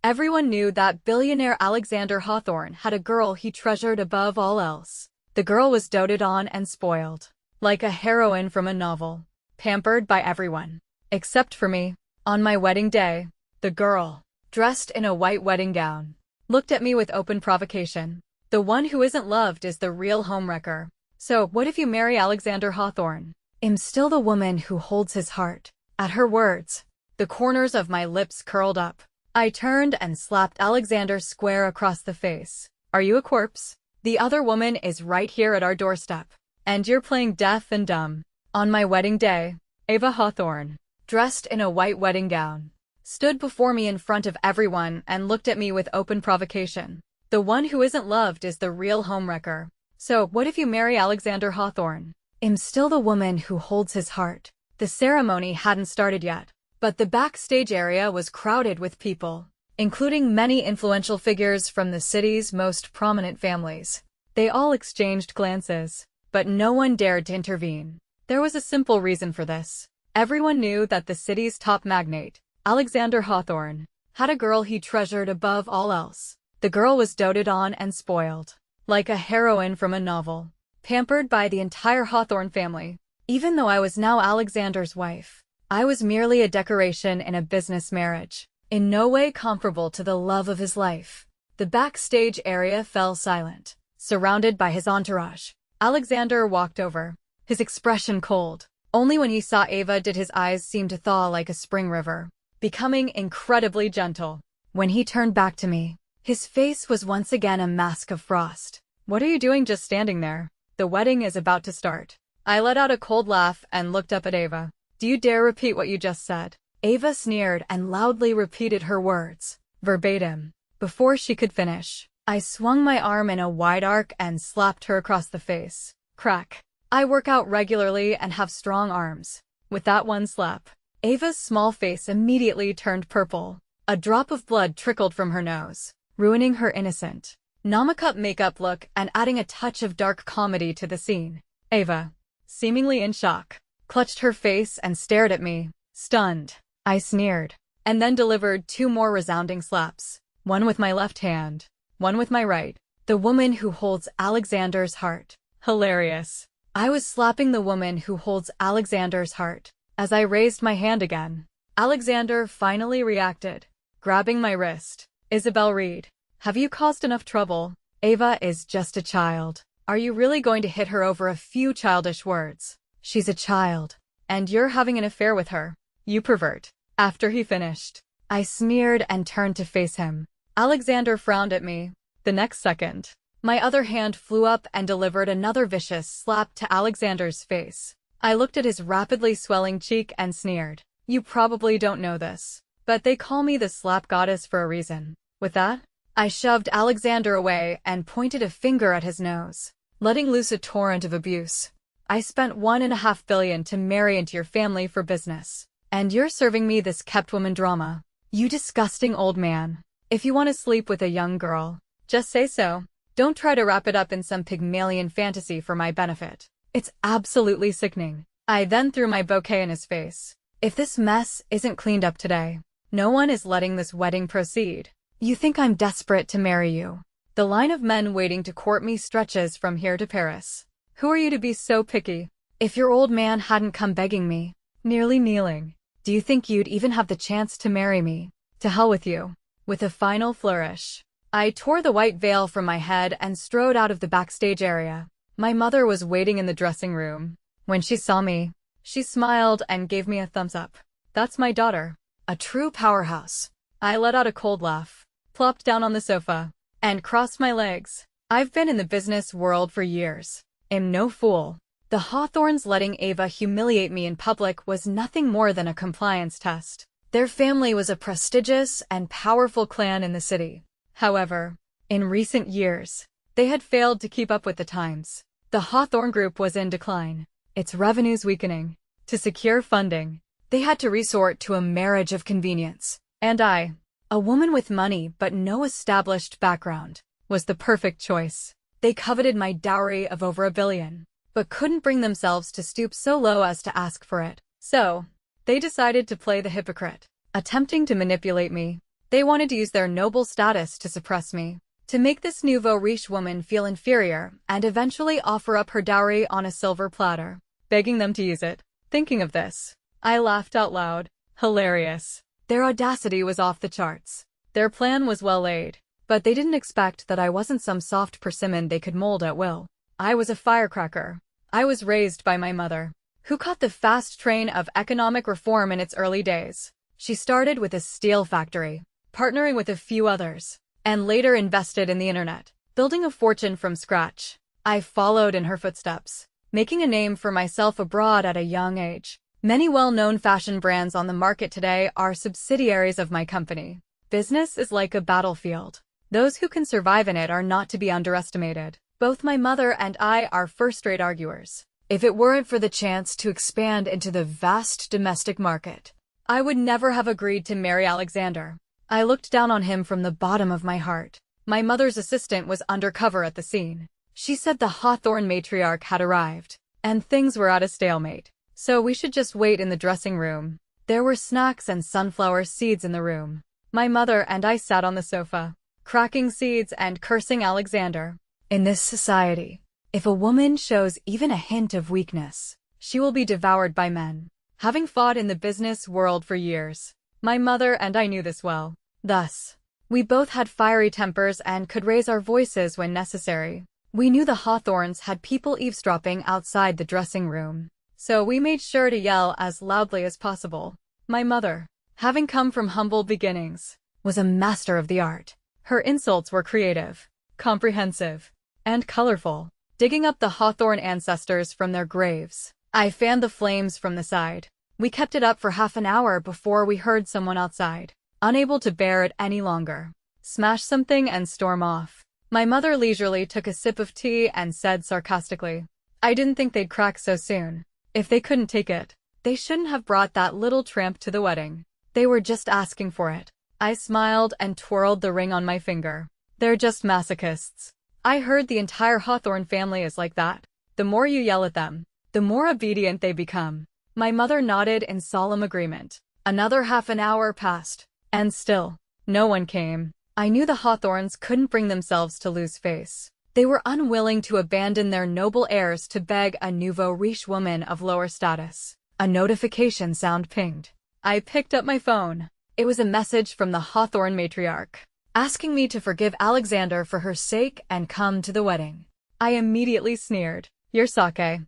Everyone knew that billionaire Alexander Hawthorne had a girl he treasured above all else. The girl was doted on and spoiled, like a heroine from a novel, pampered by everyone, except for me. On my wedding day, the girl, dressed in a white wedding gown, looked at me with open provocation. The one who isn't loved is the real homewrecker. So, what if you marry Alexander Hawthorne? I'm still the woman who holds his heart. At her words, the corners of my lips curled up. I turned and slapped Alexander square across the face. Are you a corpse? The other woman is right here at our doorstep. And you're playing deaf and dumb. On my wedding day, Ava Hawthorne, dressed in a white wedding gown, stood before me in front of everyone and looked at me with open provocation. The one who isn't loved is the real homewrecker. So, what if you marry Alexander Hawthorne? I'm still the woman who holds his heart. The ceremony hadn't started yet, but the backstage area was crowded with people, including many influential figures from the city's most prominent families. They all exchanged glances, but no one dared to intervene. There was a simple reason for this. Everyone knew that the city's top magnate, Alexander Hawthorne, had a girl he treasured above all else. The girl was doted on and spoiled, like a heroine from a novel, pampered by the entire Hawthorne family. Even though I was now Alexander's wife, I was merely a decoration in a business marriage, in no way comparable to the love of his life. The backstage area fell silent, surrounded by his entourage. Alexander walked over, his expression cold. Only when he saw Ava did his eyes seem to thaw like a spring river, becoming incredibly gentle. When he turned back to me, his face was once again a mask of frost. What are you doing just standing there? The wedding is about to start. I let out a cold laugh and looked up at Ava. Do you dare repeat what you just said? Ava sneered and loudly repeated her words, verbatim. Before she could finish, I swung my arm in a wide arc and slapped her across the face. Crack. I work out regularly and have strong arms. With that one slap, Ava's small face immediately turned purple. A drop of blood trickled from her nose, ruining her innocent, Namacup makeup look and adding a touch of dark comedy to the scene. Ava, seemingly in shock, clutched her face and stared at me, stunned. I sneered, and then delivered two more resounding slaps, one with my left hand, one with my right. The woman who holds Alexander's heart. Hilarious. I was slapping the woman who holds Alexander's heart. As I raised my hand again, Alexander finally reacted, grabbing my wrist. Isabel Reed, have you caused enough trouble? Ava is just a child. Are you really going to hit her over a few childish words? She's a child, and you're having an affair with her. You pervert. After he finished, I sneered and turned to face him. Alexander frowned at me. The next second, my other hand flew up and delivered another vicious slap to Alexander's face. I looked at his rapidly swelling cheek and sneered. You probably don't know this, but they call me the slap goddess for a reason. With that, I shoved Alexander away and pointed a finger at his nose, letting loose a torrent of abuse. I spent $1.5 billion to marry into your family for business, and you're serving me this kept woman drama. You disgusting old man. If you want to sleep with a young girl, just say so. Don't try to wrap it up in some Pygmalion fantasy for my benefit. It's absolutely sickening. I then threw my bouquet in his face. If this mess isn't cleaned up today, no one is letting this wedding proceed. You think I'm desperate to marry you? The line of men waiting to court me stretches from here to Paris. Who are you to be so picky? If your old man hadn't come begging me, nearly kneeling, do you think you'd even have the chance to marry me? To hell with you. With a final flourish, I tore the white veil from my head and strode out of the backstage area. My mother was waiting in the dressing room. When she saw me, she smiled and gave me a thumbs up. That's my daughter. A true powerhouse. I let out a cold laugh, plopped down on the sofa, and crossed my legs. I've been in the business world for years. I'm no fool. The Hawthorns letting Ava humiliate me in public was nothing more than a compliance test. Their family was a prestigious and powerful clan in the city. However, in recent years, they had failed to keep up with the times. The Hawthorne Group was in decline, its revenues weakening. To secure funding, they had to resort to a marriage of convenience. And I, a woman with money but no established background, was the perfect choice. They coveted my dowry of over $1 billion, but couldn't bring themselves to stoop so low as to ask for it. So, they decided to play the hypocrite, attempting to manipulate me. They wanted to use their noble status to suppress me, to make this nouveau riche woman feel inferior and eventually offer up her dowry on a silver platter, begging them to use it. Thinking of this, I laughed out loud. Hilarious. Their audacity was off the charts. Their plan was well laid, but they didn't expect that I wasn't some soft persimmon they could mold at will. I was a firecracker. I was raised by my mother, who caught the fast train of economic reform in its early days. She started with a steel factory, partnering with a few others, and later invested in the internet, building a fortune from scratch. I followed in her footsteps, making a name for myself abroad at a young age. Many well-known fashion brands on the market today are subsidiaries of my company. Business is like a battlefield. Those who can survive in it are not to be underestimated. Both my mother and I are first-rate arguers. If it weren't for the chance to expand into the vast domestic market, I would never have agreed to marry Alexander. I looked down on him from the bottom of my heart. My mother's assistant was undercover at the scene. She said the Hawthorne matriarch had arrived, and things were at a stalemate, so we should just wait in the dressing room. There were snacks and sunflower seeds in the room. My mother and I sat on the sofa, cracking seeds and cursing Alexander. In this society, if a woman shows even a hint of weakness, she will be devoured by men. Having fought in the business world for years, my mother and I knew this well. Thus, we both had fiery tempers and could raise our voices when necessary. We knew the Hawthorns had people eavesdropping outside the dressing room, so we made sure to yell as loudly as possible. My mother, having come from humble beginnings, was a master of the art. Her insults were creative, comprehensive, and colorful, digging up the Hawthorne ancestors from their graves. I fanned the flames from the side. We kept it up for half an hour before we heard someone outside, unable to bear it any longer, smash something and storm off. My mother leisurely took a sip of tea and said sarcastically, "I didn't think they'd crack so soon. If they couldn't take it, they shouldn't have brought that little tramp to the wedding. They were just asking for it." I smiled and twirled the ring on my finger. "They're just masochists. I heard the entire Hawthorne family is like that. The more you yell at them, the more obedient they become." My mother nodded in solemn agreement. Another half an hour passed, and still, no one came. I knew the Hawthorns couldn't bring themselves to lose face. They were unwilling to abandon their noble heirs to beg a nouveau riche woman of lower status. A notification sound pinged. I picked up my phone. It was a message from the Hawthorne matriarch, asking me to forgive Alexander for her sake and come to the wedding. I immediately sneered. Your sake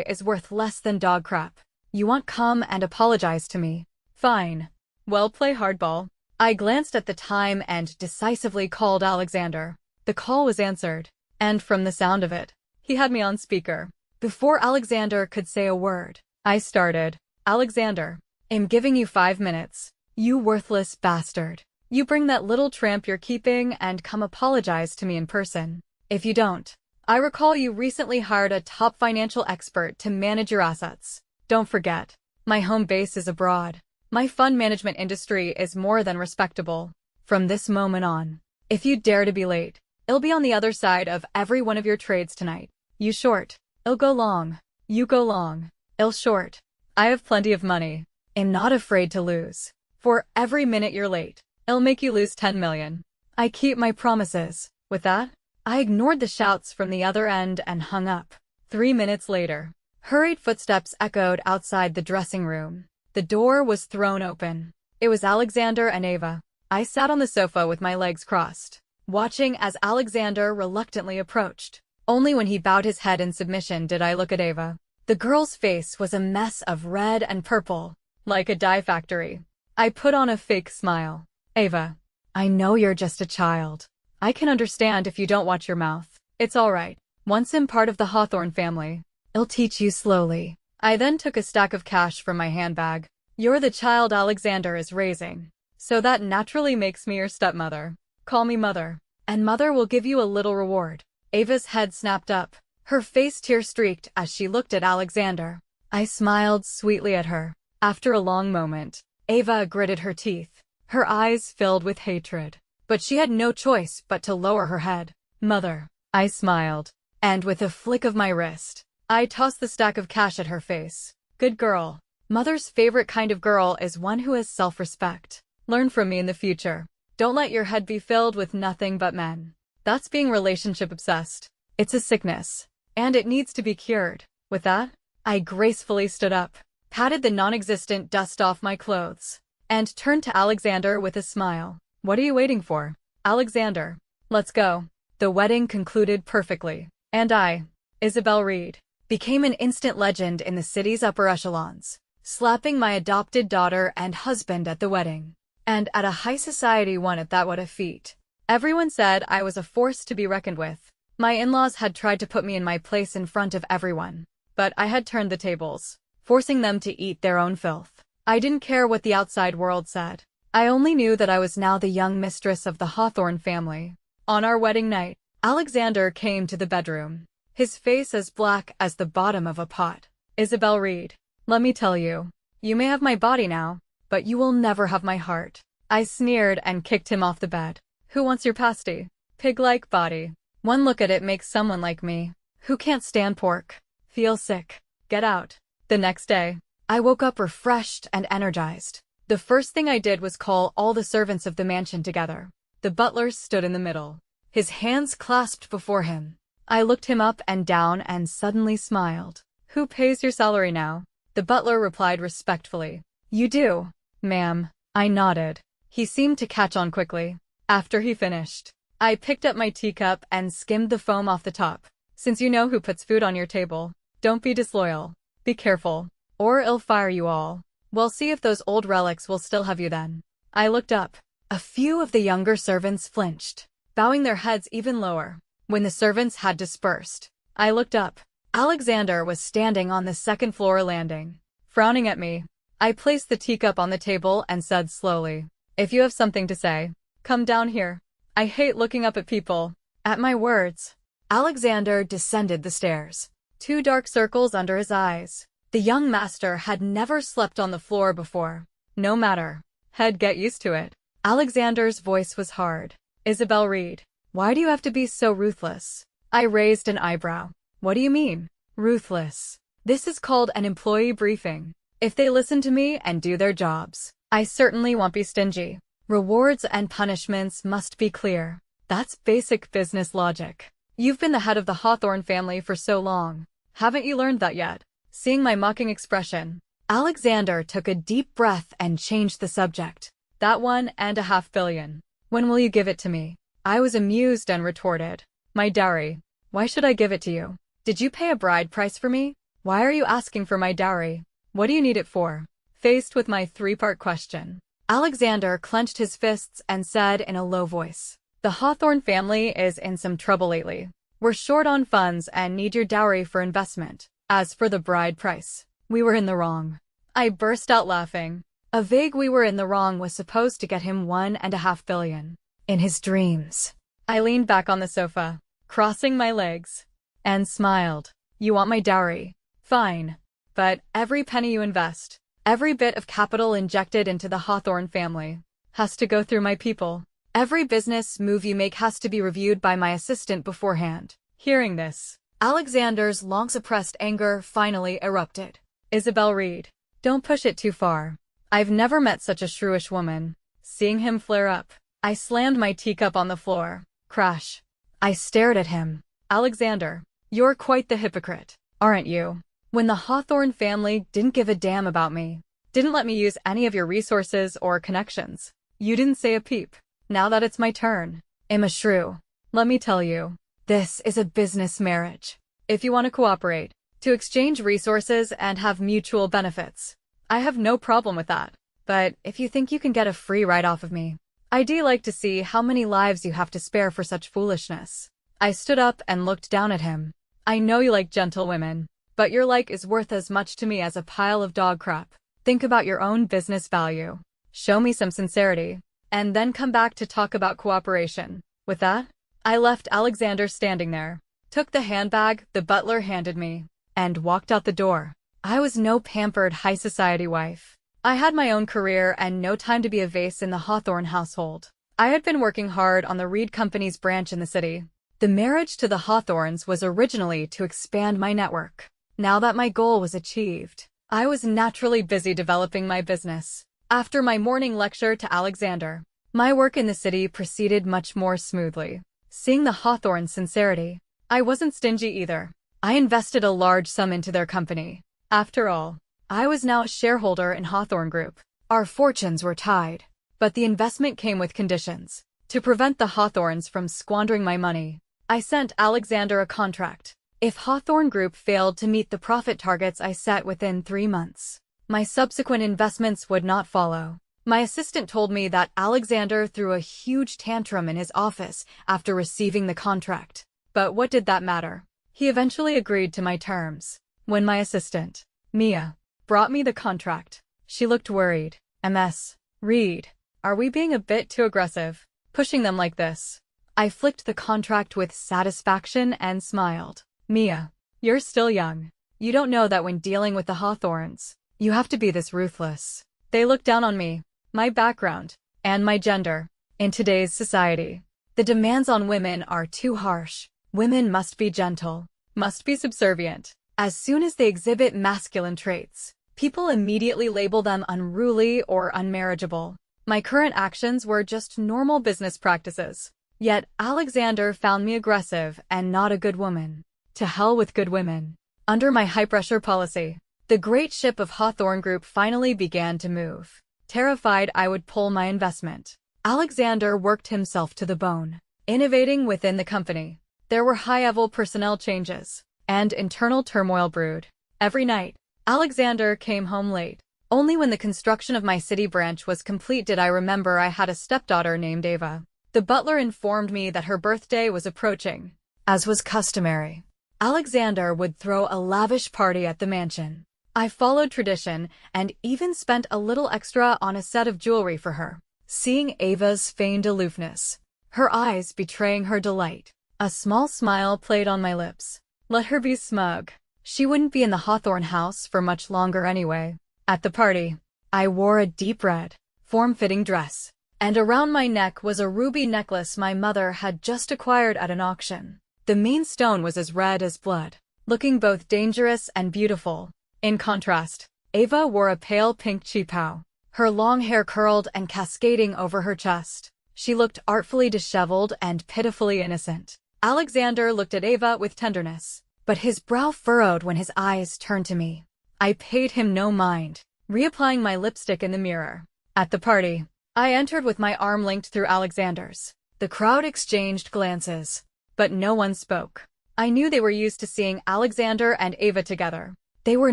is worth less than dog crap. You want come and apologize to me? Fine. Well, play hardball." I glanced at the time and decisively called Alexander. The call was answered, and from the sound of it, he had me on speaker. Before Alexander could say a word, I started. "Alexander, I'm giving you 5 minutes. You worthless bastard. You bring that little tramp you're keeping and come apologize to me in person. If you don't, I recall you recently hired a top financial expert to manage your assets. Don't forget, my home base is abroad. My fund management industry is more than respectable. From this moment on, if you dare to be late, it'll be on the other side of every one of your trades tonight. You short, it'll go long. You go long, it'll short. I have plenty of money. I'm not afraid to lose. For every minute you're late, it'll make you lose 10 million. I keep my promises." With that, I ignored the shouts from the other end and hung up. 3 minutes later, hurried footsteps echoed outside the dressing room. The door was thrown open. It was Alexander and Ava. I sat on the sofa with my legs crossed, watching as Alexander reluctantly approached. Only when he bowed his head in submission did I look at Ava. The girl's face was a mess of red and purple, like a dye factory. I put on a fake smile. "Ava, I know you're just a child. I can understand if you don't watch your mouth. It's all right. Once I'm part of the Hawthorne family, I'll teach you slowly." I then took a stack of cash from my handbag. "You're the child Alexander is raising, so that naturally makes me your stepmother. Call me mother, and mother will give you a little reward." Ava's head snapped up, her face tear-streaked as she looked at Alexander. I smiled sweetly at her. After a long moment, Ava gritted her teeth, her eyes filled with hatred. But she had no choice but to lower her head. "Mother," I smiled, and with a flick of my wrist, I tossed the stack of cash at her face. "Good girl." Mother's favorite kind of girl is one who has self-respect. Learn from me in the future. Don't let your head be filled with nothing but men. That's being relationship obsessed. It's a sickness, and it needs to be cured. With that, I gracefully stood up, patted the non-existent dust off my clothes, and turned to Alexander with a smile. What are you waiting for, Alexander? Let's go. The wedding concluded perfectly, and I, Isabel Reed, became an instant legend in the city's upper echelons, slapping my adopted daughter and husband at the wedding. And at a high society one at that. What a feat. Everyone said I was a force to be reckoned with. My in-laws had tried to put me in my place in front of everyone, but I had turned the tables, forcing them to eat their own filth. I didn't care what the outside world said. I only knew that I was now the young mistress of the Hawthorne family. On our wedding night, Alexander came to the bedroom, his face as black as the bottom of a pot. Isabel Reed, let me tell you, you may have my body now, but you will never have my heart. I sneered and kicked him off the bed. Who wants your pasty? Pig-like body. One look at it makes someone like me, who can't stand pork, feel sick. Get out. The next day, I woke up refreshed and energized. The first thing I did was call all the servants of the mansion together. The butler stood in the middle, his hands clasped before him. I looked him up and down and suddenly smiled. Who pays your salary now? The butler replied respectfully. You do, ma'am. I nodded. He seemed to catch on quickly. After he finished, I picked up my teacup and skimmed the foam off the top. Since you know who puts food on your table, don't be disloyal. Be careful, or I'll fire you all. We'll see if those old relics will still have you then. I looked up. A few of the younger servants flinched, bowing their heads even lower. When the servants had dispersed, I looked up. Alexander was standing on the second floor landing, frowning at me. I placed the teacup on the table and said slowly, if you have something to say, come down here. I hate looking up at people. At my words, Alexander descended the stairs, 2 dark circles under his eyes. The young master had never slept on the floor before. No matter. He'd get used to it. Alexander's voice was hard. Isabel Reed, why do you have to be so ruthless? I raised an eyebrow. What do you mean, ruthless? This is called an employee briefing. If they listen to me and do their jobs, I certainly won't be stingy. Rewards and punishments must be clear. That's basic business logic. You've been the head of the Hawthorne family for so long. Haven't you learned that yet? Seeing my mocking expression, Alexander took a deep breath and changed the subject. That $1.5 billion. When will you give it to me? I was amused and retorted. My dowry. Why should I give it to you? Did you pay a bride price for me? Why are you asking for my dowry? What do you need it for? Faced with my 3-part question, Alexander clenched his fists and said in a low voice, the Hawthorne family is in some trouble lately. We're short on funds and need your dowry for investment. As for the bride price, we were in the wrong. I burst out laughing. A vague we were in the wrong was supposed to get him $1.5 billion. In his dreams. I leaned back on the sofa, crossing my legs, and smiled. You want my dowry? Fine. But every penny you invest, every bit of capital injected into the Hawthorne family, has to go through my people. Every business move you make has to be reviewed by my assistant beforehand. Hearing this, Alexander's long-suppressed anger finally erupted. Isabel Reed, don't push it too far. I've never met such a shrewish woman. Seeing him flare up, I slammed my teacup on the floor. Crash. I stared at him. Alexander, you're quite the hypocrite, aren't you? When the Hawthorne family didn't give a damn about me, didn't let me use any of your resources or connections, you didn't say a peep. Now that it's my turn, I'm a shrew. Let me tell you, this is a business marriage. If you want to cooperate, to exchange resources and have mutual benefits, I have no problem with that. But if you think you can get a free ride off of me, I'd like to see how many lives you have to spare for such foolishness. I stood up and looked down at him. I know you like gentle women, but your like is worth as much to me as a pile of dog crap. Think about your own business value. Show me some sincerity, and then come back to talk about cooperation. With that, I left Alexander standing there, took the handbag the butler handed me, and walked out the door. I was no pampered high society wife. I had my own career and no time to be a vase in the Hawthorne household. I had been working hard on the Reed Company's branch in the city. The marriage to the Hawthornes was originally to expand my network. Now that my goal was achieved, I was naturally busy developing my business. After my morning lecture to Alexander, my work in the city proceeded much more smoothly. Seeing the Hawthorns' sincerity, I wasn't stingy either. I invested a large sum into their company. After all, I was now a shareholder in Hawthorn Group. Our fortunes were tied, but the investment came with conditions. To prevent the Hawthorns from squandering my money, I sent Alexander a contract. If Hawthorn Group failed to meet the profit targets I set within 3 months, my subsequent investments would not follow. My assistant told me that Alexander threw a huge tantrum in his office after receiving the contract. But what did that matter? He eventually agreed to my terms. When my assistant, Mia, brought me the contract, she looked worried. "Ms. Reed, are we being a bit too aggressive, pushing them like this?" I flicked the contract with satisfaction and smiled. "Mia, you're still young. You don't know that when dealing with the Hawthorns, you have to be this ruthless." They looked down on me, my background, and my gender. In today's society, the demands on women are too harsh. Women must be gentle, must be subservient. As soon as they exhibit masculine traits, people immediately label them unruly or unmarriageable. My current actions were just normal business practices. Yet Alexander found me aggressive and not a good woman. To hell with good women. Under my high-pressure policy, the great ship of Hawthorn Group finally began to move. Terrified I would pull my investment, Alexander worked himself to the bone, innovating within the company. There were high-level personnel changes, and internal turmoil brewed. Every night, Alexander came home late. Only when the construction of my city branch was complete did I remember I had a stepdaughter named Ava. The butler informed me that her birthday was approaching. As was customary, Alexander would throw a lavish party at the mansion. I followed tradition and even spent a little extra on a set of jewelry for her. Seeing Ava's feigned aloofness, her eyes betraying her delight, a small smile played on my lips. Let her be smug. She wouldn't be in the Hawthorn house for much longer anyway. At the party, I wore a deep red, form-fitting dress, and around my neck was a ruby necklace my mother had just acquired at an auction. The main stone was as red as blood, looking both dangerous and beautiful. In contrast, Ava wore a pale pink cheapao, her long hair curled and cascading over her chest. She looked artfully disheveled and pitifully innocent. Alexander looked at Ava with tenderness, but his brow furrowed when his eyes turned to me. I paid him no mind, reapplying my lipstick in the mirror. At the party, I entered with my arm linked through Alexander's. The crowd exchanged glances, but no one spoke. I knew they were used to seeing Alexander and Ava together. They were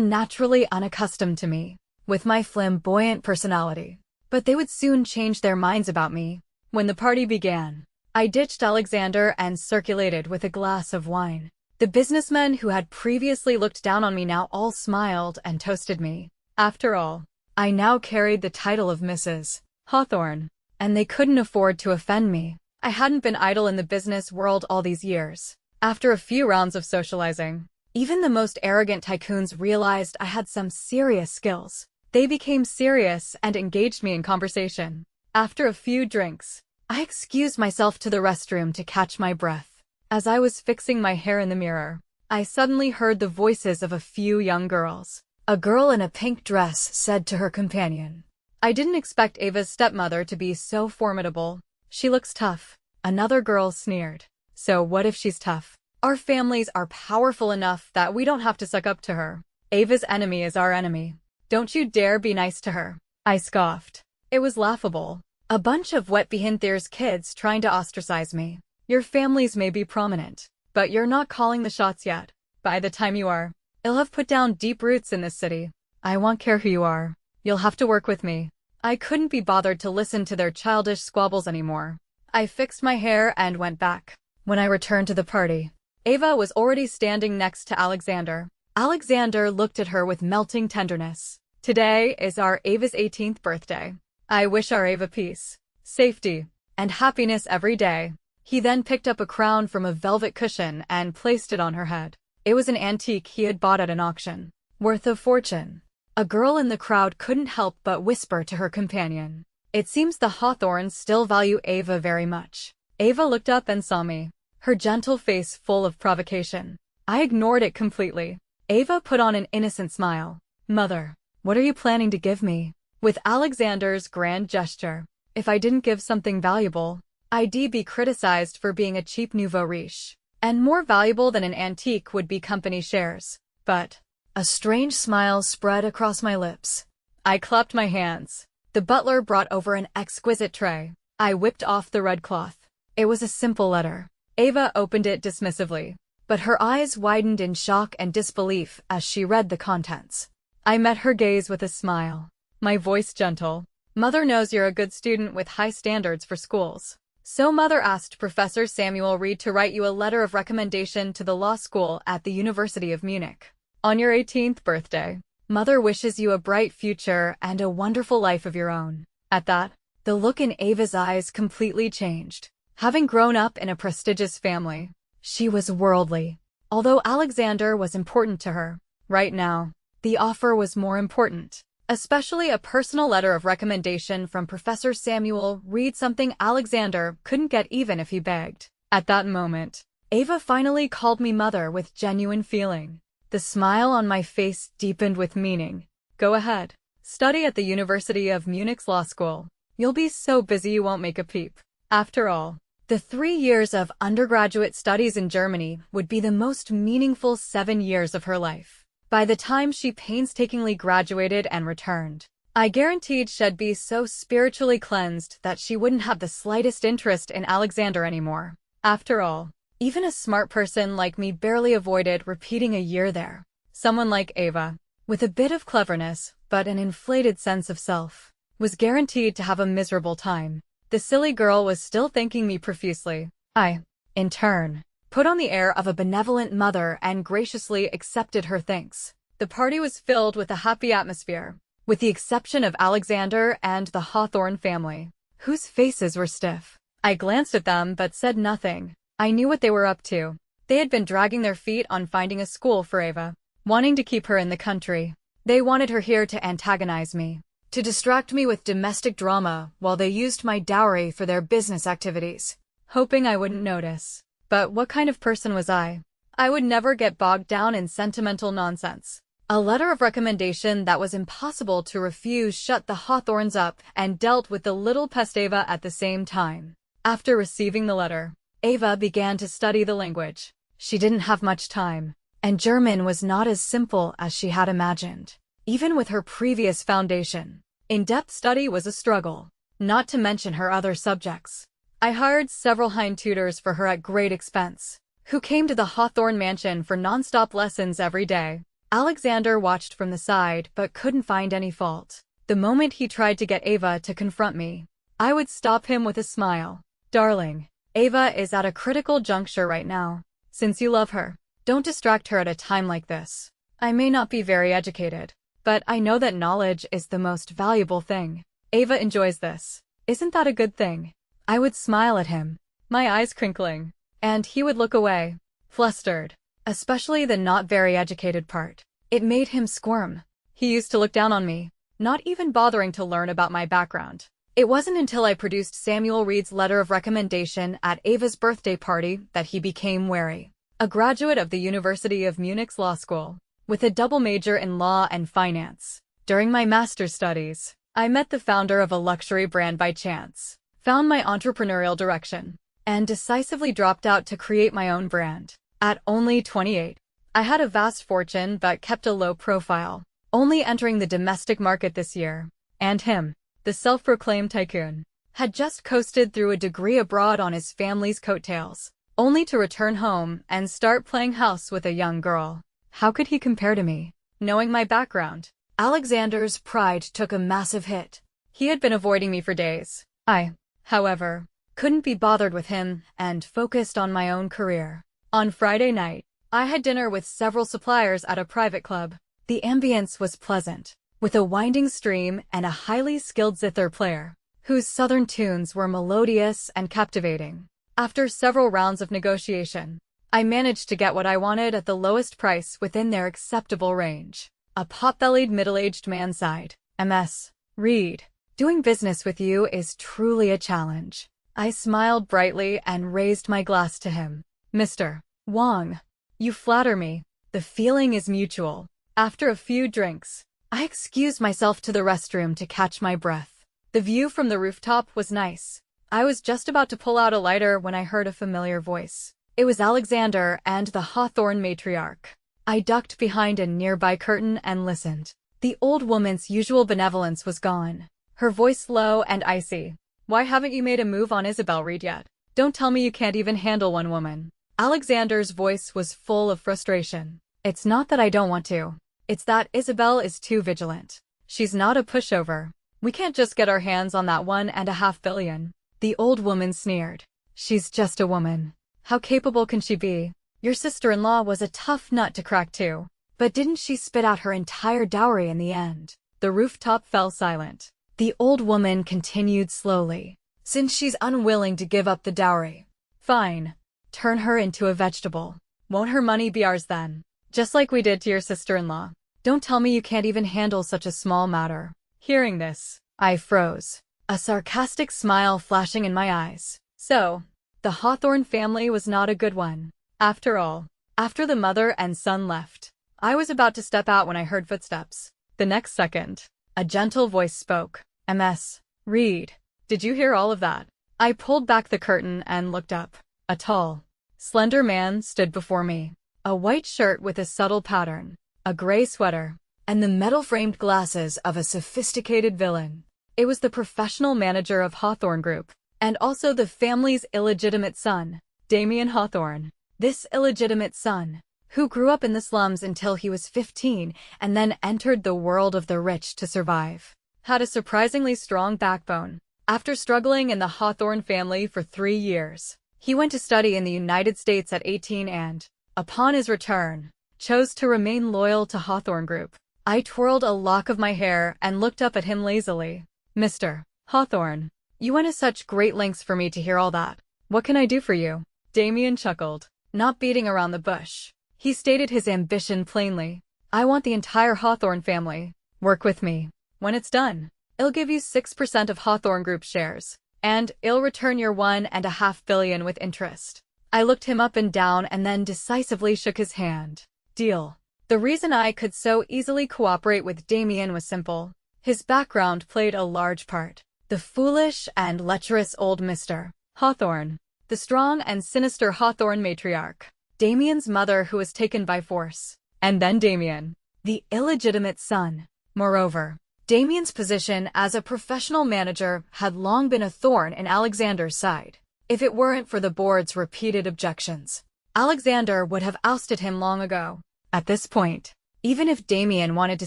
naturally unaccustomed to me, with my flamboyant personality. But they would soon change their minds about me. When the party began, I ditched Alexander and circulated with a glass of wine. The businessmen who had previously looked down on me now all smiled and toasted me. After all, I now carried the title of Mrs. Hawthorn, and they couldn't afford to offend me. I hadn't been idle in the business world all these years. After a few rounds of socializing, even the most arrogant tycoons realized I had some serious skills. They became serious and engaged me in conversation. After a few drinks, I excused myself to the restroom to catch my breath. As I was fixing my hair in the mirror, I suddenly heard the voices of a few young girls. A girl in a pink dress said to her companion, "I didn't expect Ava's stepmother to be so formidable. She looks tough." Another girl sneered, "So what if she's tough? Our families are powerful enough that we don't have to suck up to her. Ava's enemy is our enemy. Don't you dare be nice to her." I scoffed. It was laughable. A bunch of wet behinthers kids trying to ostracize me. Your families may be prominent, but you're not calling the shots yet. By the time you are, you'll have put down deep roots in this city. I won't care who you are. You'll have to work with me. I couldn't be bothered to listen to their childish squabbles anymore. I fixed my hair and went back. When I returned to the party, Ava was already standing next to Alexander. Alexander looked at her with melting tenderness. "Today is our Ava's 18th birthday. I wish our Ava peace, safety, and happiness every day." He then picked up a crown from a velvet cushion and placed it on her head. It was an antique he had bought at an auction, worth a fortune. A girl in the crowd couldn't help but whisper to her companion, "It seems the Hawthorns still value Ava very much." Ava looked up and saw me, her gentle face full of provocation. I ignored it completely. Ava put on an innocent smile. "Mother, what are you planning to give me?" with Alexander's grand gesture. If I didn't give something valuable, I'd be criticized for being a cheap nouveau riche. And more valuable than an antique would be company shares. But a strange smile spread across my lips. I clapped my hands. The butler brought over an exquisite tray. I whipped off the red cloth. It was a simple letter. Ava opened it dismissively, but her eyes widened in shock and disbelief as she read the contents. I met her gaze with a smile, my voice gentle. Mother knows you're a good student with high standards for schools. So Mother asked Professor Samuel Reed to write you a letter of recommendation to the law school at the University of Munich. On your 18th birthday, Mother wishes you a bright future and a wonderful life of your own. At that, the look in Ava's eyes completely changed. Having grown up in a prestigious family, she was worldly. Although Alexander was important to her, right now, the offer was more important. Especially a personal letter of recommendation from Professor Samuel Reed, something Alexander couldn't get even if he begged. At that moment, Ava finally called me mother with genuine feeling. The smile on my face deepened with meaning. Go ahead. Study at the University of Munich's law school. You'll be so busy you won't make a peep. After all, the 3 years of undergraduate studies in Germany would be the most meaningful 7 years of her life. By the time she painstakingly graduated and returned, I guaranteed she'd be so spiritually cleansed that she wouldn't have the slightest interest in Alexander anymore. After all, even a smart person like me barely avoided repeating a year there. Someone like Ava, with a bit of cleverness but an inflated sense of self, was guaranteed to have a miserable time. The silly girl was still thanking me profusely. I, in turn, put on the air of a benevolent mother and graciously accepted her thanks. The party was filled with a happy atmosphere, with the exception of Alexander and the Hawthorne family, whose faces were stiff. I glanced at them but said nothing. I knew what they were up to. They had been dragging their feet on finding a school for Ava, wanting to keep her in the country. They wanted her here to antagonize me, to distract me with domestic drama while they used my dowry for their business activities, hoping I wouldn't notice. But what kind of person was I? I would never get bogged down in sentimental nonsense. A letter of recommendation that was impossible to refuse shut the Hawthorns up and dealt with the little pest Ava at the same time. After receiving the letter, Ava began to study the language. She didn't have much time, and German was not as simple as she had imagined. Even with her previous foundation, in-depth study was a struggle, not to mention her other subjects. I hired several hind tutors for her at great expense, who came to the Hawthorne mansion for non-stop lessons every day. Alexander watched from the side but couldn't find any fault. The moment he tried to get Ava to confront me, I would stop him with a smile. Darling, Ava is at a critical juncture right now. Since you love her, don't distract her at a time like this. I may not be very educated, but I know that knowledge is the most valuable thing. Ava enjoys this. Isn't that a good thing? I would smile at him, my eyes crinkling, and he would look away, flustered, especially the not very educated part. It made him squirm. He used to look down on me, not even bothering to learn about my background. It wasn't until I produced Samuel Reed's letter of recommendation at Ava's birthday party that he became wary. A graduate of the University of Munich's law school, with a double major in law and finance. During my master's studies, I met the founder of a luxury brand by chance, found my entrepreneurial direction, and decisively dropped out to create my own brand. At only 28, I had a vast fortune but kept a low profile, only entering the domestic market this year. And him, the self-proclaimed tycoon, had just coasted through a degree abroad on his family's coattails, only to return home and start playing house with a young girl. How could he compare to me? Knowing my background, Alexander's pride took a massive hit. He had been avoiding me for days. I, however, couldn't be bothered with him and focused on my own career. On Friday night, I had dinner with several suppliers at a private club. The ambience was pleasant, with a winding stream and a highly skilled zither player, whose southern tunes were melodious and captivating. After several rounds of negotiation, I managed to get what I wanted at the lowest price within their acceptable range. A pot-bellied middle-aged man sighed. Ms. Reed, doing business with you is truly a challenge. I smiled brightly and raised my glass to him. Mr. Wang, you flatter me. The feeling is mutual. After a few drinks, I excused myself to the restroom to catch my breath. The view from the rooftop was nice. I was just about to pull out a lighter when I heard a familiar voice. It was Alexander and the Hawthorne matriarch. I ducked behind a nearby curtain and listened. The old woman's usual benevolence was gone. Her voice low and icy. Why haven't you made a move on Isabel Reed yet? Don't tell me you can't even handle one woman. Alexander's voice was full of frustration. It's not that I don't want to. It's that Isabel is too vigilant. She's not a pushover. We can't just get our hands on that $1.5 billion. The old woman sneered. She's just a woman. How capable can she be? Your sister-in-law was a tough nut to crack too. But didn't she spit out her entire dowry in the end? The rooftop fell silent. The old woman continued slowly. Since she's unwilling to give up the dowry. Fine. Turn her into a vegetable. Won't her money be ours then? Just like we did to your sister-in-law. Don't tell me you can't even handle such a small matter. Hearing this, I froze, a sarcastic smile flashing in my eyes. So, the Hawthorne family was not a good one. After all, after the mother and son left, I was about to step out when I heard footsteps. The next second, a gentle voice spoke. Ms. Reed, did you hear all of that? I pulled back the curtain and looked up. A tall, slender man stood before me. A white shirt with a subtle pattern, a gray sweater, and the metal-framed glasses of a sophisticated villain. It was the professional manager of Hawthorne Group, and also the family's illegitimate son, Damien Hawthorne. This illegitimate son, who grew up in the slums until he was 15 and then entered the world of the rich to survive, had a surprisingly strong backbone. After struggling in the Hawthorne family for 3 years, he went to study in the United States at 18 and, upon his return, chose to remain loyal to Hawthorne Group. I twirled a lock of my hair and looked up at him lazily. Mr. Hawthorne, you went to such great lengths for me to hear all that. What can I do for you? Damien chuckled, not beating around the bush. He stated his ambition plainly. I want the entire Hawthorne family. Work with me. When it's done, I'll give you 6% of Hawthorne Group shares, and I'll return your $1.5 billion with interest. I looked him up and down and then decisively shook his hand. Deal. The reason I could so easily cooperate with Damien was simple. His background played a large part. The foolish and lecherous old Mr. Hawthorne. The strong and sinister Hawthorne matriarch. Damien's mother who was taken by force. And then Damien. The illegitimate son. Moreover, Damien's position as a professional manager had long been a thorn in Alexander's side. If it weren't for the board's repeated objections, Alexander would have ousted him long ago. At this point, even if Damien wanted to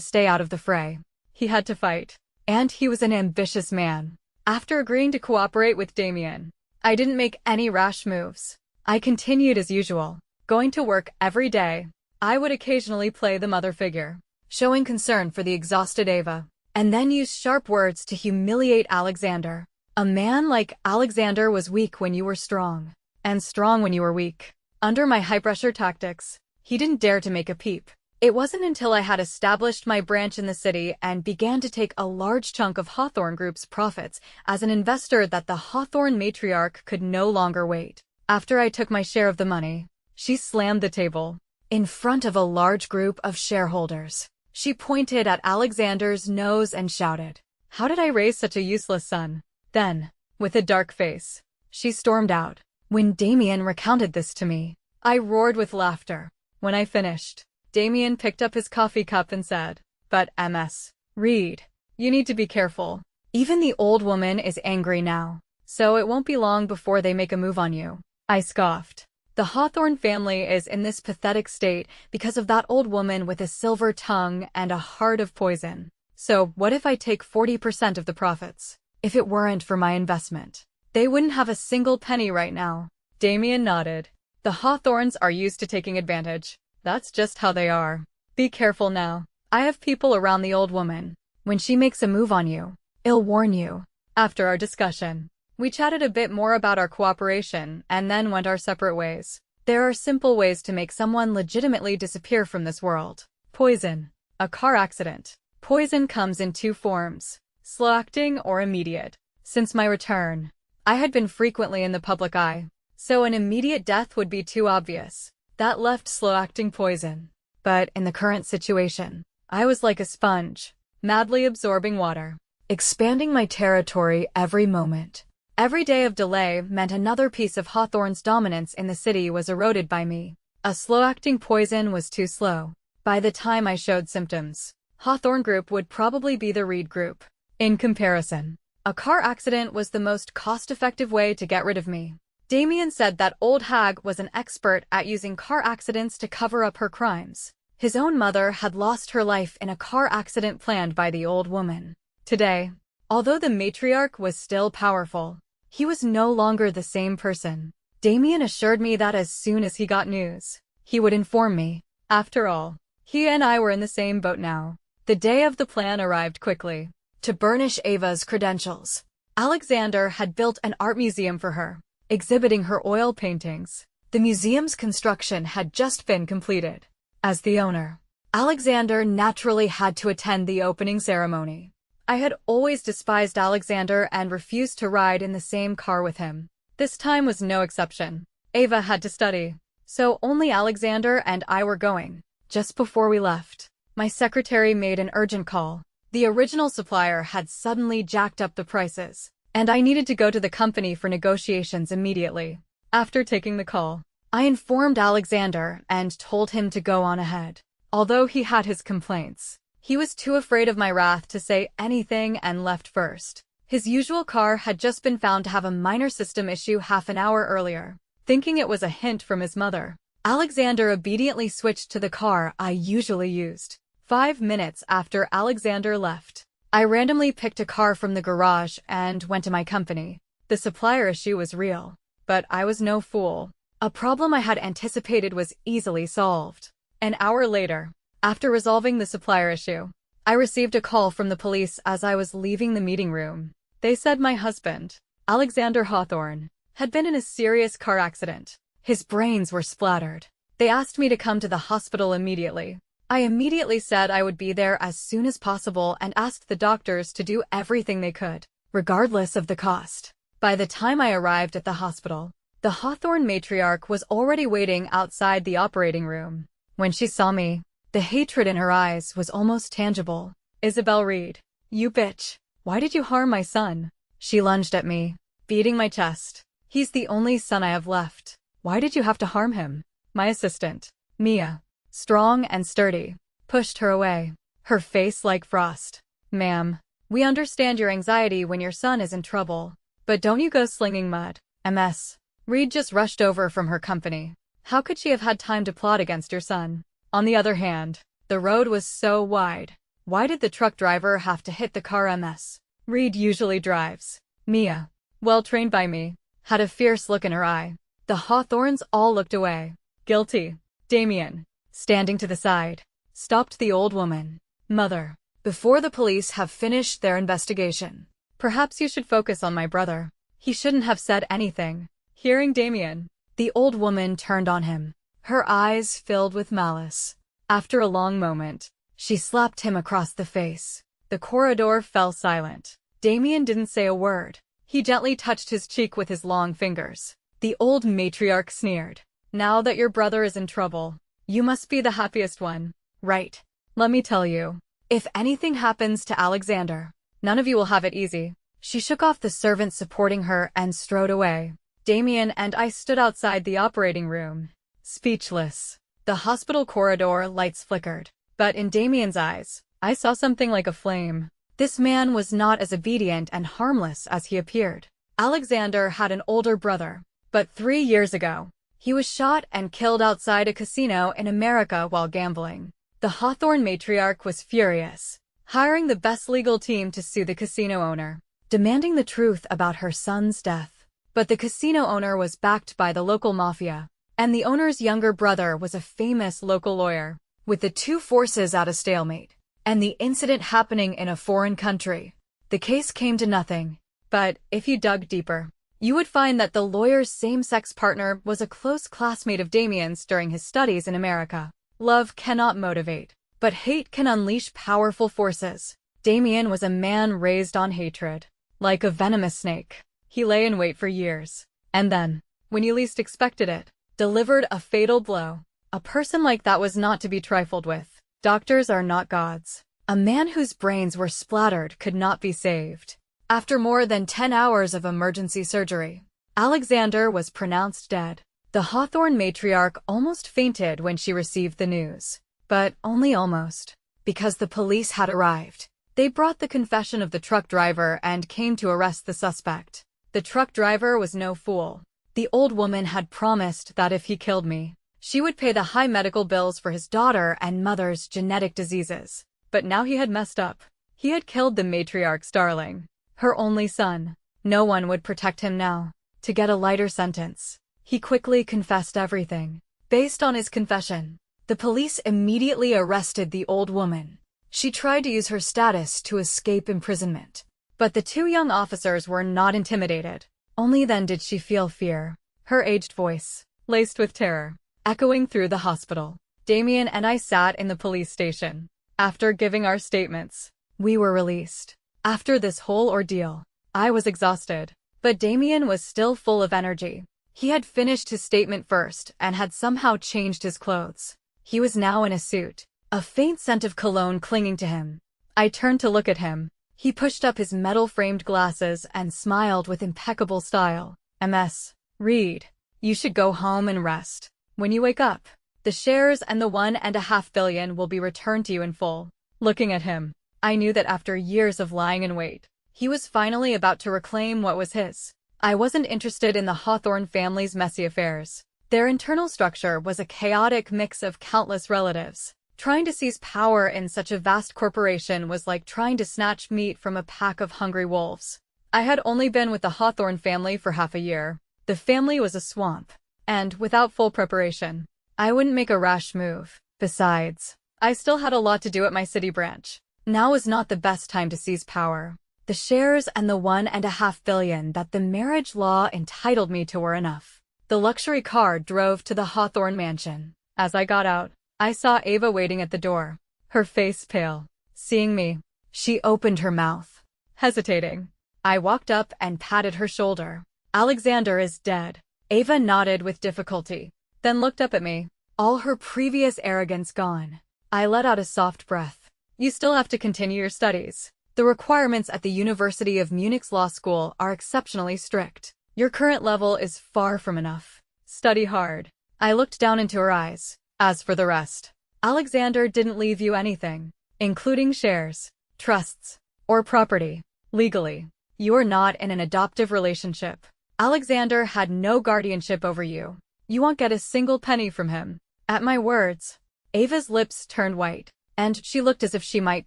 stay out of the fray, he had to fight. And he was an ambitious man. After agreeing to cooperate with Damien, I didn't make any rash moves. I continued as usual, going to work every day. I would occasionally play the mother figure, showing concern for the exhausted Ava, and then use sharp words to humiliate Alexander. A man like Alexander was weak when you were strong, and strong when you were weak. Under my high-pressure tactics, he didn't dare to make a peep. It wasn't until I had established my branch in the city and began to take a large chunk of Hawthorne Group's profits as an investor that the Hawthorne matriarch could no longer wait. After I took my share of the money, she slammed the table. In front of a large group of shareholders, she pointed at Alexander's nose and shouted, "How did I raise such a useless son?" Then, with a dark face, she stormed out. When Damien recounted this to me, I roared with laughter. When I finished, Damien picked up his coffee cup and said, "But Ms. Reed, you need to be careful. Even the old woman is angry now, so it won't be long before they make a move on you." I scoffed. The Hawthorne family is in this pathetic state because of that old woman with a silver tongue and a heart of poison. So what if I take 40% of the profits? If it weren't for my investment, they wouldn't have a single penny right now. Damien nodded. The Hawthornes are used to taking advantage. That's just how they are. Be careful now. I have people around the old woman. When she makes a move on you, I'll warn you. After our discussion, we chatted a bit more about our cooperation and then went our separate ways. There are simple ways to make someone legitimately disappear from this world. Poison. A car accident. Poison comes in 2 forms, slow-acting or immediate. Since my return, I had been frequently in the public eye, so an immediate death would be too obvious. That left slow-acting poison. But in the current situation, I was like a sponge, madly absorbing water, expanding my territory every moment. Every day of delay meant another piece of Hawthorne's dominance in the city was eroded by me. A slow-acting poison was too slow. By the time I showed symptoms, Hawthorne Group would probably be the Reed Group. In comparison, a car accident was the most cost-effective way to get rid of me. Damien said that old hag was an expert at using car accidents to cover up her crimes. His own mother had lost her life in a car accident planned by the old woman. Today, although the matriarch was still powerful, he was no longer the same person. Damien assured me that as soon as he got news, he would inform me. After all, he and I were in the same boat now. The day of the plan arrived quickly. To burnish Ava's credentials, Alexander had built an art museum for her, exhibiting her oil paintings. The museum's construction had just been completed. As the owner, Alexander naturally had to attend the opening ceremony. I had always despised Alexander and refused to ride in the same car with him. This time was no exception. Ava had to study, so only Alexander and I were going. Just before we left, my secretary made an urgent call. The original supplier had suddenly jacked up the prices, and I needed to go to the company for negotiations immediately. After taking the call, I informed Alexander and told him to go on ahead. Although he had his complaints, he was too afraid of my wrath to say anything and left first. His usual car had just been found to have a minor system issue half an hour earlier. Thinking it was a hint from his mother, Alexander obediently switched to the car I usually used. 5 minutes after Alexander left, I randomly picked a car from the garage and went to my company. The supplier issue was real, but I was no fool. A problem I had anticipated was easily solved. An hour later, after resolving the supplier issue, I received a call from the police as I was leaving the meeting room. They said my husband, Alexander Hawthorne, had been in a serious car accident. His brains were splattered. They asked me to come to the hospital immediately. I immediately said I would be there as soon as possible and asked the doctors to do everything they could, regardless of the cost. By the time I arrived at the hospital, the Hawthorne matriarch was already waiting outside the operating room. When she saw me, the hatred in her eyes was almost tangible. "Isabel Reed, you bitch. Why did you harm my son?" She lunged at me, beating my chest. "He's the only son I have left. Why did you have to harm him?" My assistant, Mia, strong and sturdy, pushed her away, her face like frost. "Ma'am, we understand your anxiety when your son is in trouble, but don't you go slinging mud. Ms. Reed just rushed over from her company. How could she have had time to plot against your son? On the other hand, the road was so wide. Why did the truck driver have to hit the car Ms. Reed usually drives?" Mia, well trained by me, had a fierce look in her eye. The Hawthorns all looked away. "Guilty." Damien, standing to the side, stopped the old woman. "Mother, before the police have finished their investigation, perhaps you should focus on my brother. He shouldn't have said anything." Hearing Damien, the old woman turned on him, her eyes filled with malice. After a long moment, she slapped him across the face. The corridor fell silent. Damien didn't say a word. He gently touched his cheek with his long fingers. The old matriarch sneered. "Now that your brother is in trouble, you must be the happiest one, right? Let me tell you, if anything happens to Alexander, none of you will have it easy." She shook off the servants supporting her and strode away. Damien and I stood outside the operating room, speechless. The hospital corridor lights flickered, but in Damien's eyes, I saw something like a flame. This man was not as obedient and harmless as he appeared. Alexander had an older brother, but 3 years ago, he was shot and killed outside a casino in America while gambling. The Hawthorne matriarch was furious, hiring the best legal team to sue the casino owner, demanding the truth about her son's death. But the casino owner was backed by the local mafia, and the owner's younger brother was a famous local lawyer. With the two forces at a stalemate, and the incident happening in a foreign country, the case came to nothing. But if you dug deeper, you would find that the lawyer's same-sex partner was a close classmate of Damien's during his studies in America. Love cannot motivate, but hate can unleash powerful forces. Damien was a man raised on hatred. Like a venomous snake, he lay in wait for years, and then, when you least expected it, delivered a fatal blow. A person like that was not to be trifled with. Doctors are not gods. A man whose brains were splattered could not be saved. After more than 10 hours of emergency surgery, Alexander was pronounced dead. The Hawthorne matriarch almost fainted when she received the news. But only almost. Because the police had arrived. They brought the confession of the truck driver and came to arrest the suspect. The truck driver was no fool. The old woman had promised that if he killed me, she would pay the high medical bills for his daughter and mother's genetic diseases. But now he had messed up. He had killed the matriarch's darling, her only son. No one would protect him now. To get a lighter sentence, he quickly confessed everything. Based on his confession, the police immediately arrested the old woman. She tried to use her status to escape imprisonment. But the two young officers were not intimidated. Only then did she feel fear. Her aged voice, laced with terror, echoing through the hospital. Damien and I sat in the police station. After giving our statements, we were released. After this whole ordeal, I was exhausted. But Damien was still full of energy. He had finished his statement first and had somehow changed his clothes. He was now in a suit, a faint scent of cologne clinging to him. I turned to look at him. He pushed up his metal-framed glasses and smiled with impeccable style. "Ms. Reed, you should go home and rest. When you wake up, the shares and the $1.5 billion will be returned to you in full." Looking at him, I knew that after years of lying in wait, he was finally about to reclaim what was his. I wasn't interested in the Hawthorne family's messy affairs. Their internal structure was a chaotic mix of countless relatives. Trying to seize power in such a vast corporation was like trying to snatch meat from a pack of hungry wolves. I had only been with the Hawthorne family for half a year. The family was a swamp, and without full preparation, I wouldn't make a rash move. Besides, I still had a lot to do at my city branch. Now was not the best time to seize power. The shares and the $1.5 billion that the marriage law entitled me to were enough. The luxury car drove to the Hawthorne mansion. As I got out, I saw Ava waiting at the door, her face pale. Seeing me, she opened her mouth, hesitating. I walked up and patted her shoulder. "Alexander is dead." Ava nodded with difficulty, then looked up at me, all her previous arrogance gone. I let out a soft breath. "You still have to continue your studies. The requirements at the University of Munich's law school are exceptionally strict. Your current level is far from enough. Study hard." I looked down into her eyes. "As for the rest, Alexander didn't leave you anything, including shares, trusts, or property. Legally, you are not in an adoptive relationship. Alexander had no guardianship over you. You won't get a single penny from him." At my words, Ava's lips turned white, and she looked as if she might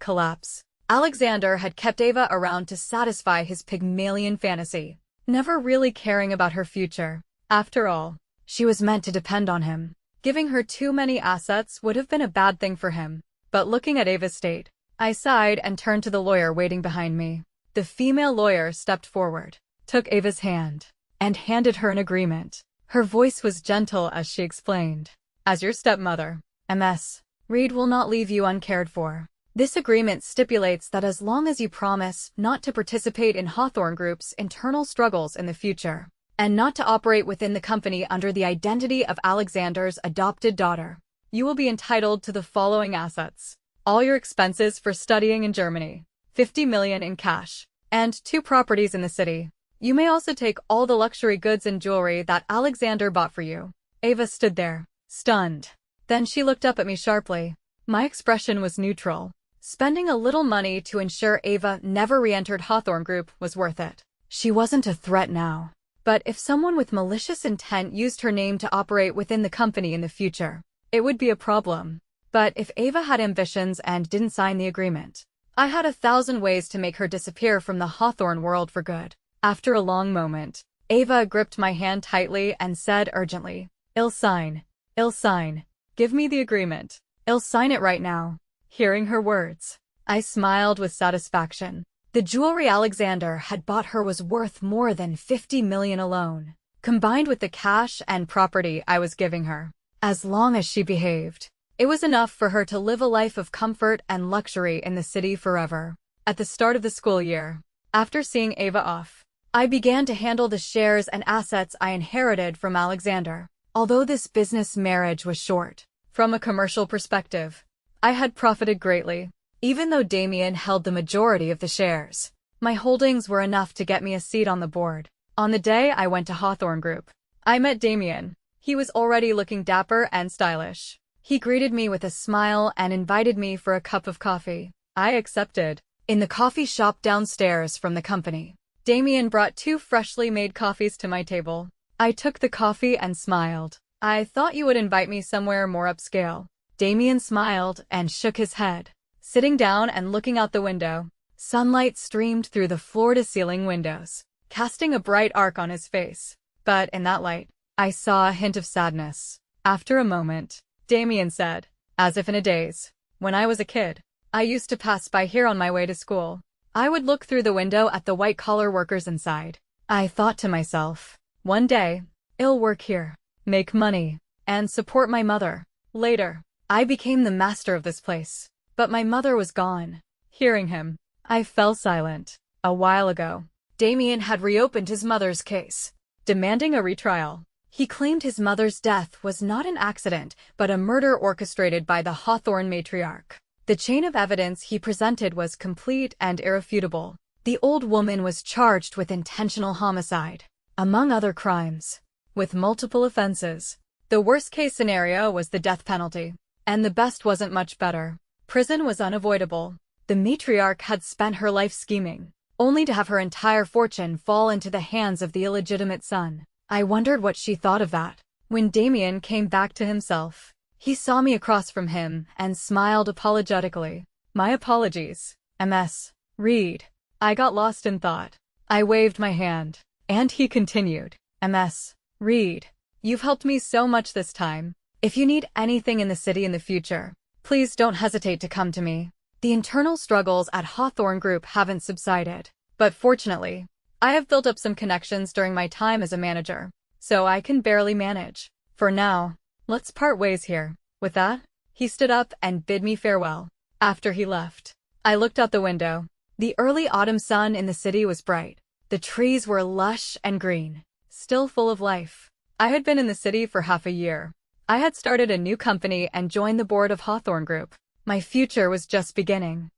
collapse. Alexander had kept Ava around to satisfy his Pygmalion fantasy, never really caring about her future. After all, she was meant to depend on him. Giving her too many assets would have been a bad thing for him. But looking at Ava's state, I sighed and turned to the lawyer waiting behind me. The female lawyer stepped forward, took Ava's hand, and handed her an agreement. Her voice was gentle as she explained. "As your stepmother, Ms. Reed will not leave you uncared for. This agreement stipulates that as long as you promise not to participate in Hawthorne Group's internal struggles in the future, and not to operate within the company under the identity of Alexander's adopted daughter, you will be entitled to the following assets: all your expenses for studying in Germany, $50 million in cash, and 2 properties in the city. You may also take all the luxury goods and jewelry that Alexander bought for you." Ava stood there, stunned. Then she looked up at me sharply. My expression was neutral. Spending a little money to ensure Ava never re-entered Hawthorne Group was worth it. She wasn't a threat now. But if someone with malicious intent used her name to operate within the company in the future, it would be a problem. But if Ava had ambitions and didn't sign the agreement, I had 1,000 ways to make her disappear from the Hawthorne world for good. After a long moment, Ava gripped my hand tightly and said urgently, "I'll sign. I'll sign. Give me the agreement. I'll sign it right now." Hearing her words, I smiled with satisfaction. The jewelry Alexander had bought her was worth more than $50 million alone, combined with the cash and property I was giving her. As long as she behaved, it was enough for her to live a life of comfort and luxury in the city forever. At the start of the school year, after seeing Ava off, I began to handle the shares and assets I inherited from Alexander. Although this business marriage was short, from a commercial perspective, I had profited greatly. Even though Damien held the majority of the shares, my holdings were enough to get me a seat on the board. On the day I went to Hawthorne Group, I met Damien. He was already looking dapper and stylish. He greeted me with a smile and invited me for a cup of coffee. I accepted. In the coffee shop downstairs from the company, Damien brought 2 freshly made coffees to my table. I took the coffee and smiled. I thought you would invite me somewhere more upscale. Damien smiled and shook his head. Sitting down and looking out the window, sunlight streamed through the floor-to-ceiling windows, casting a bright arc on his face. But in that light, I saw a hint of sadness. After a moment, Damien said, as if in a daze, "When I was a kid, I used to pass by here on my way to school. I would look through the window at the white-collar workers inside. I thought to myself, one day, I'll work here, make money, and support my mother. Later, I became the master of this place. But my mother was gone." Hearing him, I fell silent. A while ago, Damien had reopened his mother's case, demanding a retrial. He claimed his mother's death was not an accident, but a murder orchestrated by the Hawthorne matriarch. The chain of evidence he presented was complete and irrefutable. The old woman was charged with intentional homicide, among other crimes, with multiple offenses. The worst-case scenario was the death penalty, and the best wasn't much better. Prison was unavoidable. The matriarch had spent her life scheming, only to have her entire fortune fall into the hands of the illegitimate son. I wondered what she thought of that. When Damien came back to himself, he saw me across from him and smiled apologetically. "My apologies, Ms. Reed. I got lost in thought." I waved my hand, and he continued, "Ms. Reed, you've helped me so much this time. If you need anything in the city in the future, please don't hesitate to come to me." The internal struggles at Hawthorne Group haven't subsided, but fortunately, I have built up some connections during my time as a manager, so I can barely manage. For now, let's part ways here. With that, he stood up and bid me farewell. After he left, I looked out the window. The early autumn sun in the city was bright. The trees were lush and green, still full of life. I had been in the city for half a year. I had started a new company and joined the board of Hawthorne Group. My future was just beginning.